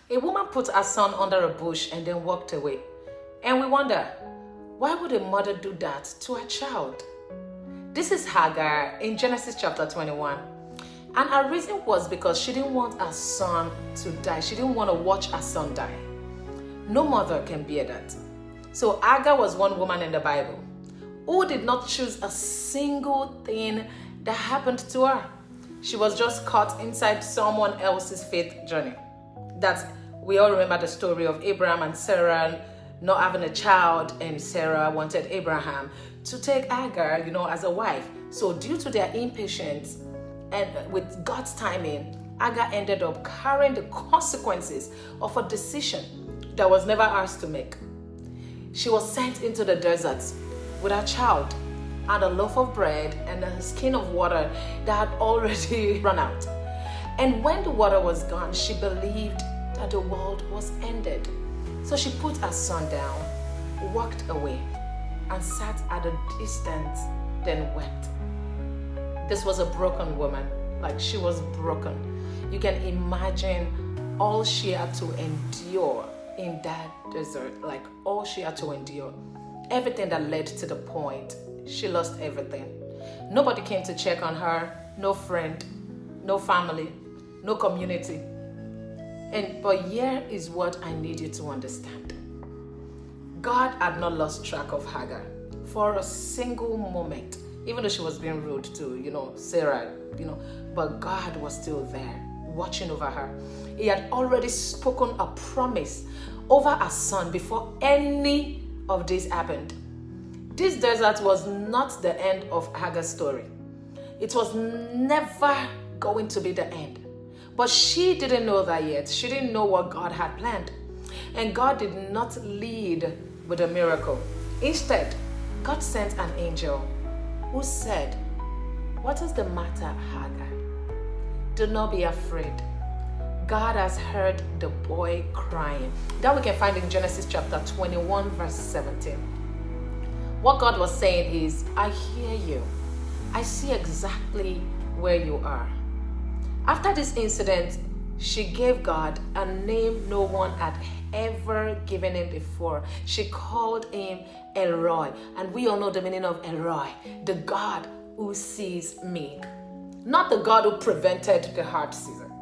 A woman put her son under a bush and then walked away. And we wonder, why would a mother do that to her child? This is Hagar in Genesis chapter 21. And her reason was because she didn't want her son to die. She didn't want to watch her son die. No mother can bear that. So Hagar was one woman in the Bible who did not choose a single thing that happened to her. She was just caught inside someone else's faith journey. We all remember the story of Abraham and Sarah not having a child, and Sarah wanted Abraham to take Hagar, as a wife. So due to their impatience and with God's timing, Hagar ended up carrying the consequences of a decision that was never ours to make. She was sent into the desert with her child and a loaf of bread and a skin of water that had already run out. And when the water was gone, she believed that the world was ended. So she put her son down, walked away, and sat at a distance, then wept. This was a broken woman. She was broken. You can imagine all she had to endure in that desert, all she had to endure. Everything that led to the point, she lost everything. Nobody came to check on her, no friend, no family, no community. But here is what I need you to understand. God had not lost track of Hagar for a single moment, even though she was being rude to, Sarah, but God was still there, watching over her. He had already spoken a promise over her son before any of this happened. This desert was not the end of Hagar's story. It was never going to be the end. But she didn't know that yet. She didn't know what God had planned. And God did not lead with a miracle. Instead, God sent an angel who said, "What is the matter, Hagar? Do not be afraid. God has heard the boy crying." That we can find in Genesis chapter 21, verse 17. What God was saying is, I hear you. I see exactly where you are. After this incident, she gave God a name no one had ever given him before. She called him El Roi. And we all know the meaning of El Roi, the God who sees me. Not the God who prevented the hard season.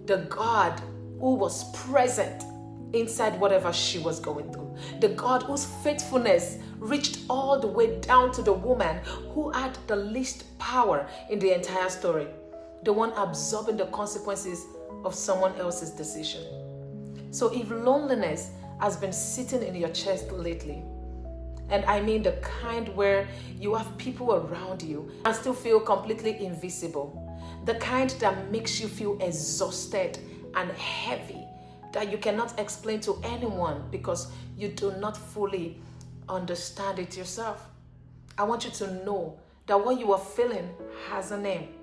The God who was present inside whatever she was going through. The God whose faithfulness reached all the way down to the woman who had the least power in the entire story. The one absorbing the consequences of someone else's decision. So if loneliness has been sitting in your chest lately, and I mean the kind where you have people around you and still feel completely invisible, the kind that makes you feel exhausted and heavy, that you cannot explain to anyone because you do not fully understand it yourself, I want you to know that what you are feeling has a name.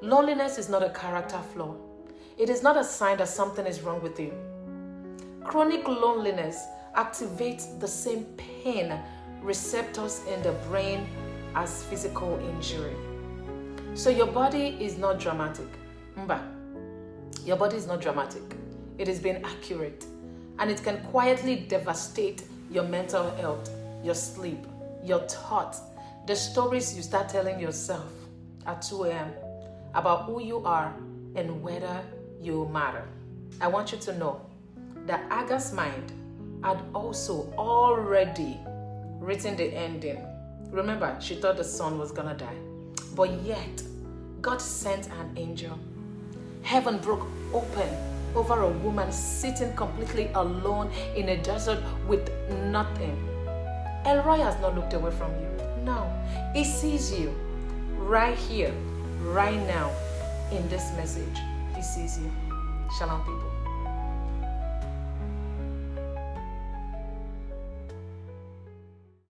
Loneliness is not a character flaw. It is not a sign that something is wrong with you. Chronic loneliness activates the same pain receptors in the brain as physical injury. So your body is not dramatic. Your body is not dramatic. It is being accurate. And it can quietly devastate your mental health, your sleep, your thoughts, the stories you start telling yourself at 2 a.m. about who you are and whether you matter. I want you to know that Hagar's mind had also already written the ending. Remember, she thought the son was gonna die. But yet, God sent an angel. Heaven broke open over a woman sitting completely alone in a desert with nothing. El Roi has not looked away from you. No, he sees you right here, right now, in this message. He sees you. Shalom, people.